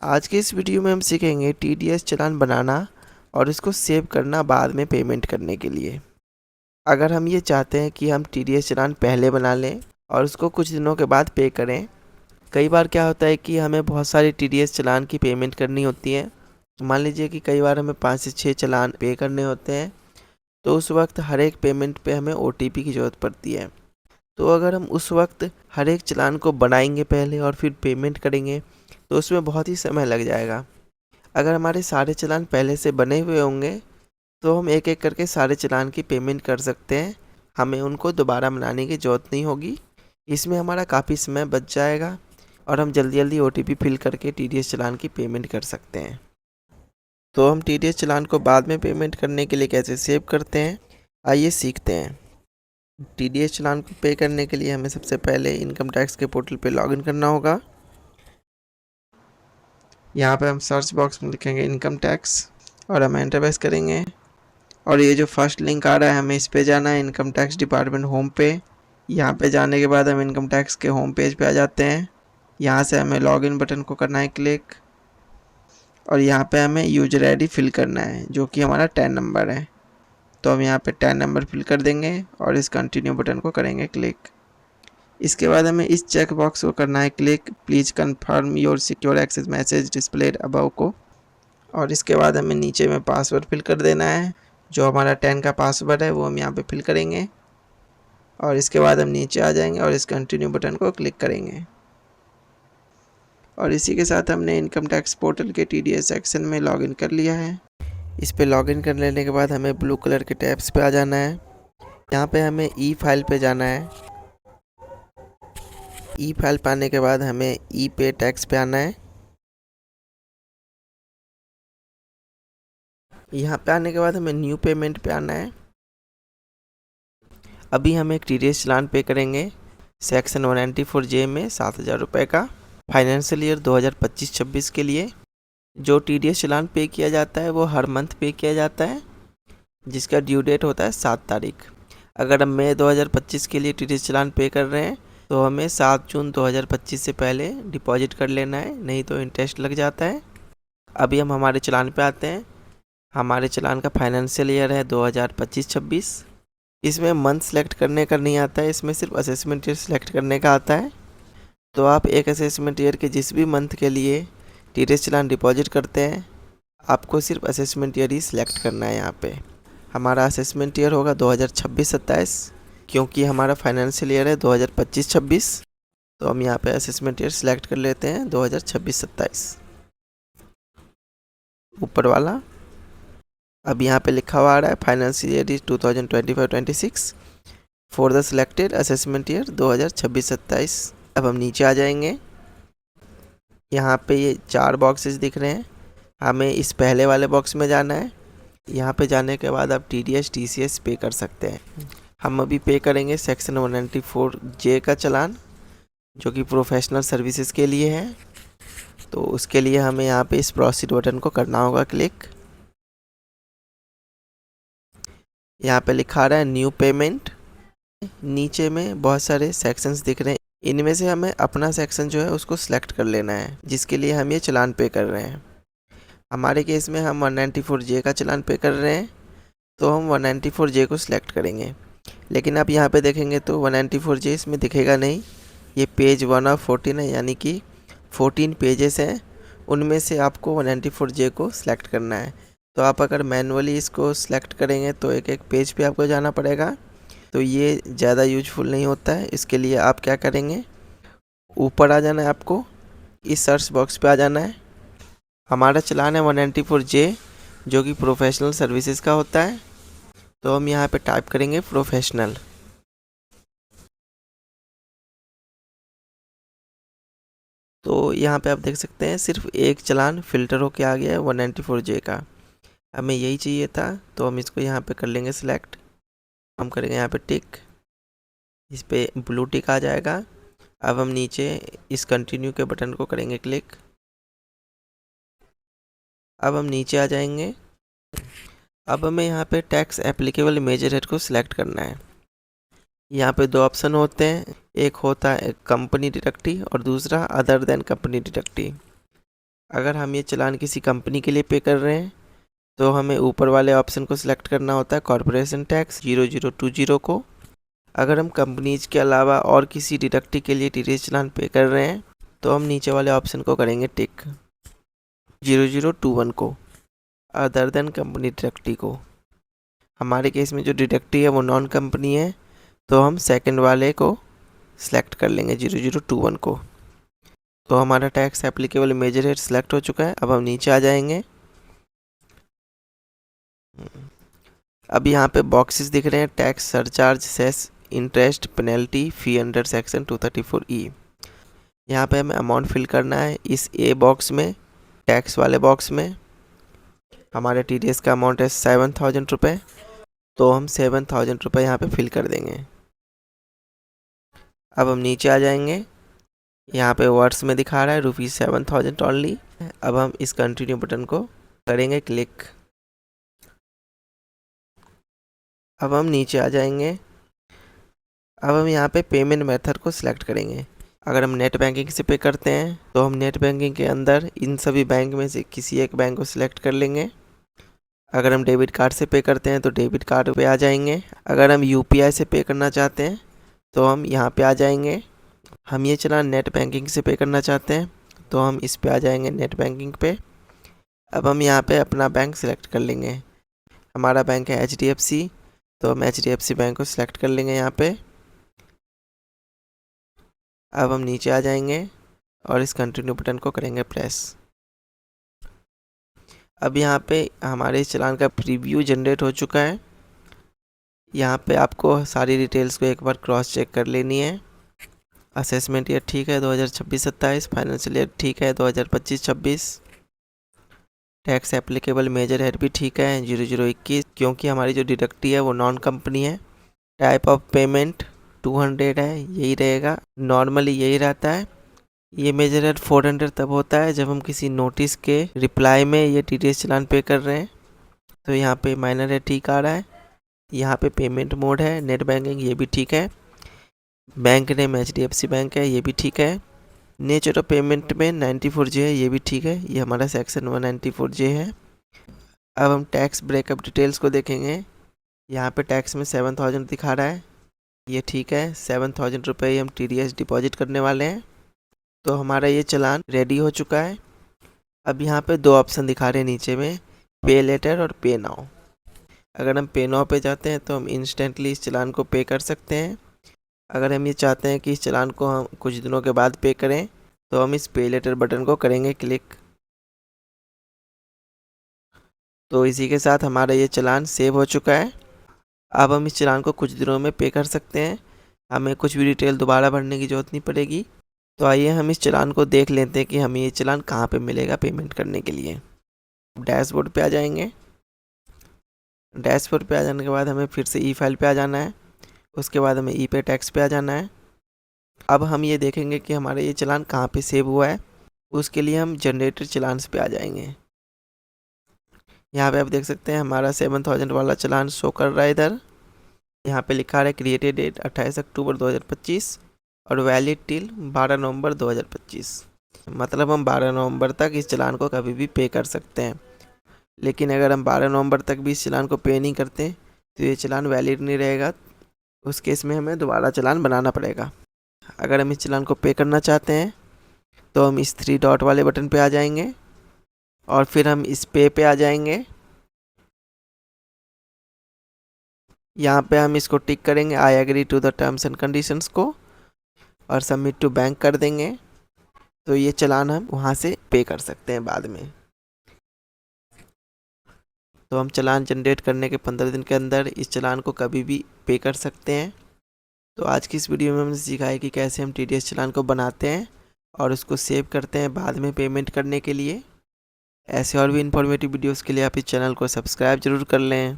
आज के इस वीडियो में हम सीखेंगे टीडीएस चालान बनाना और इसको सेव करना बाद में पेमेंट करने के लिए। अगर हम ये चाहते हैं कि हम टीडीएस चालान पहले बना लें और उसको कुछ दिनों के बाद पे करें, कई बार क्या होता है कि हमें बहुत सारी टीडीएस चालान की पेमेंट करनी होती है। मान लीजिए कि कई बार हमें 5 से 6 चालान पे करने होते हैं, तो उस वक्त हर एक पेमेंट पे हमें ओटीपी की ज़रूरत पड़ती है। तो अगर हम उस वक्त हर एक चालान को बनाएंगे पहले और फिर पेमेंट करेंगे तो उसमें बहुत ही समय लग जाएगा। अगर हमारे सारे चालान पहले से बने हुए होंगे तो हम एक एक करके सारे चालान की पेमेंट कर सकते हैं। हमें उनको दोबारा बनाने की ज़रूरत नहीं होगी। इसमें हमारा काफ़ी समय बच जाएगा और हम जल्दी जल्दी ओटीपी फिल करके टीडीएस चालान की पेमेंट कर सकते हैं। तो हम टीडीएस चालान को बाद में पेमेंट करने के लिए कैसे सेव करते हैं, आइए सीखते हैं। टीडीएस चालान को पे करने के लिए हमें सबसे पहले इनकम टैक्स के पोर्टल पे लॉगिन करना होगा। यहाँ पे हम सर्च बॉक्स में लिखेंगे इनकम टैक्स और हम एंटर प्रेस करेंगे और ये जो फर्स्ट लिंक आ रहा है हमें इस पे जाना है, इनकम टैक्स डिपार्टमेंट होम पे। यहाँ पे जाने के बाद हम इनकम टैक्स के होम पेज पे आ जाते हैं। यहाँ से हमें लॉगिन बटन को करना है क्लिक और यहाँ पे हमें यूजर आईडी फिल करना है जो कि हमारा 10 नंबर है। तो हम यहाँ पे 10 नंबर फिल कर देंगे और इस कंटिन्यू बटन को करेंगे क्लिक। इसके बाद हमें इस चेक बॉक्स को करना है click, please confirm your secure access message displayed above को। और इसके बाद हमें नीचे में पासवर्ड फिल कर देना है। जो हमारा 10 का पासवर्ड है वो हम यहाँ पे फिल करेंगे और इसके बाद हम नीचे आ जाएंगे और इस कंटिन्यू बटन को क्लिक करेंगे। और इसी के साथ हमने इनकम टैक्स पोर्टल के टीडीएस सेक्शन में लॉगिन कर लिया है। इस पे लॉगिन कर लेने के बाद हमें ब्लू कलर के टैब्स पे आ जाना है। यहाँ पे हमें ई फाइल पे जाना है। ई फाइल पाने के बाद हमें ई पे टैक्स पे आना है। यहाँ पे आने के बाद हमें न्यू पेमेंट पे आना है। अभी हम एक टीडीएस चालान पे करेंगे सेक्शन 194J में 7,000 रुपये का फाइनेंशियल ईयर 2025-26 के लिए। जो टीडीएस चालान पे किया जाता है वो हर मंथ पे किया जाता है, जिसका ड्यू डेट होता है 7 तारीख। अगर हम मई 2025 के लिए टीडीएस चालान पे कर रहे हैं तो हमें 7 जून 2025 से पहले डिपॉजिट कर लेना है, नहीं तो इंटरेस्ट लग जाता है। अभी हम हमारे चालान पे आते हैं। हमारे चालान का फाइनेंशियल ईयर है 2025-26। इसमें मंथ सेलेक्ट करने का नहीं आता है, इसमें सिर्फ असेसमेंट ईयर सेलेक्ट करने का आता है। तो आप एक असेसमेंट ईयर के जिस भी मंथ के लिए टीडीएस चालान डिपॉजिट करते हैं, आपको सिर्फ असेसमेंट ईयर ही सिलेक्ट करना है। यहाँ पे हमारा असेसमेंट ईयर होगा 2026-27, क्योंकि हमारा फाइनेंशियल ईयर है 2025-26। तो हम यहाँ पे असेसमेंट ईयर सिलेक्ट कर लेते हैं 2026-27 ऊपर वाला। अब यहाँ पे लिखा हुआ आ रहा है financial year is 2025-26 for the selected assessment year 2026-27। अब हम नीचे आ जाएंगे। यहाँ पे ये 4 बॉक्सेस दिख रहे हैं, हमें इस पहले वाले बॉक्स में जाना है। यहाँ पे जाने के बाद आप टीडीएस टीसीएस पे कर सकते हैं। हम अभी पे करेंगे सेक्शन 194J का चालान, जो कि प्रोफेशनल सर्विसेज के लिए है। तो उसके लिए हमें यहाँ पे इस प्रोसीड बटन को करना होगा क्लिक। यहाँ पे लिखा रहा है न्यू पेमेंट। नीचे में बहुत सारे सेक्शंस दिख रहे हैं, इनमें से हमें अपना सेक्शन जो है उसको सिलेक्ट कर लेना है, जिसके लिए हम ये चालान पे कर रहे हैं। हमारे केस में हम 194J का चालान पे कर रहे हैं, तो हम 194J को सिलेक्ट करेंगे। लेकिन आप यहाँ पे देखेंगे तो 194J इसमें दिखेगा नहीं। ये पेज 1 ऑफ 14 है, यानी कि 14 पेजेस हैं, उनमें से आपको 194J को सिलेक्ट करना है। तो आप अगर मैनुअली इसको सिलेक्ट करेंगे तो एक एक पेज पे आपको जाना पड़ेगा, तो ये ज़्यादा यूजफुल नहीं होता है। इसके लिए आप क्या करेंगे, ऊपर आ जाना है, आपको इस सर्च बॉक्स पे आ जाना है। हमारा चालान है 194J, जो कि प्रोफेशनल सर्विसेज का होता है। तो हम यहाँ पे टाइप करेंगे प्रोफेशनल। तो यहाँ पे आप देख सकते हैं सिर्फ एक चालान फिल्टर होके आ गया है 194J का। हमें यही चाहिए था, तो हम इसको यहाँ पे कर लेंगे सिलेक्ट। हम करेंगे यहाँ पे टिक, इस पे ब्लू टिक आ जाएगा। अब हम नीचे इस कंटिन्यू के बटन को करेंगे क्लिक। अब हम नीचे आ जाएंगे। अब हमें यहाँ पे टैक्स एप्लीकेबल मेजर रेट को सिलेक्ट करना है। यहाँ पे 2 ऑप्शन होते हैं, एक होता है कंपनी डिडक्टी और दूसरा अदर देन कंपनी डिडक्टी। अगर हम ये चालान किसी कंपनी के लिए पे कर रहे हैं तो हमें ऊपर वाले ऑप्शन को सिलेक्ट करना होता है, कॉर्पोरेशन टैक्स 0020 को। अगर हम कंपनीज के अलावा और किसी डिडक्टी के लिए टीडीएस चालान पे कर रहे हैं तो हम नीचे वाले ऑप्शन को करेंगे टिक। 0021 को, अदर देन कंपनी डिडक्टी को। हमारे केस में जो डिडक्टी है वो नॉन कंपनी है, तो हम सेकंड वाले को सिलेक्ट कर लेंगे 0021 को। तो हमारा tax applicable major head select हो चुका है। अब हम नीचे आ जाएंगे। अब यहाँ पे बॉक्सेस दिख रहे हैं, tax surcharge, cess, interest, penalty, fee under section 234E। यहाँ पे हमें अमाउंट फिल करना है इस ए बॉक्स में, टैक्स वाले बॉक्स में। हमारे टीडीएस का अमाउंट है 7000 रुपये, तो हम 7000 रुपये यहाँ पे फिल कर देंगे। अब हम नीचे आ जाएंगे। यहाँ पे वर्ड्स में दिखा रहा है ₹7000 ओनली। अब हम इस कंटिन्यू बटन को करेंगे क्लिक। अब हम नीचे आ जाएंगे। अब हम यहाँ पे पेमेंट मेथड को सिलेक्ट करेंगे। अगर हम नेट बैंकिंग से पे करते हैं तो हम नेट बैंकिंग के अंदर इन सभी बैंक में से किसी एक बैंक को सिलेक्ट कर लेंगे। अगर हम डेबिट कार्ड से पे करते हैं तो डेबिट कार्ड पे आ जाएंगे। अगर हम यूपीआई से पे करना चाहते हैं तो हम यहाँ पे आ जाएंगे। हम ये चालान नेट बैंकिंग से पे करना चाहते हैं तो हम इस पे आ जाएंगे, नेट बैंकिंग पे। अब हम यहाँ पे अपना बैंक सिलेक्ट कर लेंगे। हमारा बैंक है HDFC, तो हम HDFC बैंक को सिलेक्ट कर लेंगे यहाँ पे। अब हम नीचे आ जाएंगे और इस कंटिन्यू बटन को करेंगे प्रेस। अब यहाँ पे हमारे इस चालान का प्रीव्यू जनरेट हो चुका है। यहाँ पे आपको सारी डिटेल्स को एक बार क्रॉस चेक कर लेनी है। असेसमेंट ईयर ठीक है 2026-27, फाइनेंशियल ईयर ठीक है 2025-26, टैक्स एप्लीकेबल मेजर हेड भी ठीक है 0021, क्योंकि हमारी जो डिडक्टी है वो नॉन कंपनी है। टाइप ऑफ पेमेंट 200 है, यही रहेगा, नॉर्मली यही रहता है। ये मेजर हेड 400 तब होता है जब हम किसी नोटिस के रिप्लाई में ये टीडीएस चालान पे कर रहे हैं। तो यहाँ पे माइनर है, ठीक आ रहा है। यहाँ पे पेमेंट मोड है नेट बैंकिंग, ये भी ठीक है। बैंक नेम HDFC बैंक है, ये भी ठीक है। नेचर ऑफ पेमेंट में 94J है, ये भी ठीक है। ये हमारा सेक्शन 194J है। अब हम टैक्स ब्रेकअप डिटेल्स को देखेंगे। यहाँ पे टैक्स में 7000 दिखा रहा है, ये ठीक है। 7000 रुपये हम TDS डिपॉजिट करने वाले हैं। तो हमारा ये चालान रेडी हो चुका है। अब यहाँ पे दो ऑप्शन दिखा रहे हैं नीचे में, पे लेटर और पे नाउ। अगर हम पे नाउ पे जाते हैं तो हम इंस्टेंटली इस चालान को पे कर सकते हैं। अगर हम ये चाहते हैं कि इस चालान को हम कुछ दिनों के बाद पे करें तो हम इस पे लेटर बटन को करेंगे क्लिक। तो इसी के साथ हमारा ये चालान सेव हो चुका है। अब हम इस चालान को कुछ दिनों में पे कर सकते हैं, हमें कुछ भी डिटेल दोबारा भरने की ज़रूरत नहीं पड़ेगी। तो आइए हम इस चालान को देख लेते हैं कि हमें ये चालान कहाँ पे मिलेगा पेमेंट करने के लिए। डैशबोर्ड पे आ जाएंगे। डैशबोर्ड पे आ जाने के बाद हमें फिर से ई फाइल पे आ जाना है। उसके बाद हमें ई पे टैक्स पे आ जाना है। अब हम ये देखेंगे कि हमारा ये चालान कहाँ पे सेव हुआ है। उसके लिए हम जनरेटेड चालान्स पे आ जाएंगे। यहाँ पे आप देख सकते हैं हमारा 7000 वाला चालान शो कर रहा है इधर। यहाँ पे लिखा है क्रिएटेड डेट 28 अक्टूबर 2025 और वैलिड टिल 12 नवंबर 2025। मतलब हम 12 नवंबर तक इस चालान को कभी भी पे कर सकते हैं। लेकिन अगर हम 12 नवंबर तक भी इस चालान को पे नहीं करते तो ये चालान वैलिड नहीं रहेगा। उस केस में हमें दोबारा चालान बनाना पड़ेगा। अगर हम इस चालान को पे करना चाहते हैं तो हम इस 3 डॉट वाले बटन पे आ जाएंगे और फिर हम इस पे आ जाएंगे। यहाँ पे हम इसको टिक करेंगे, I agree to the terms and conditions को, और सबमिट टू बैंक कर देंगे। तो ये चालान हम वहाँ से पे कर सकते हैं बाद में। तो हम चालान जनरेट करने के 15 दिन के अंदर इस चालान को कभी भी पे कर सकते हैं। तो आज की इस वीडियो में हमने सीखा है कि कैसे हम TDS चालान को बनाते हैं और उसको सेव करते हैं बाद में पेमेंट करने के लिए। ऐसे और भी इन्फॉर्मेटिव वीडियोस के लिए आप इस चैनल को सब्सक्राइब जरूर कर लें।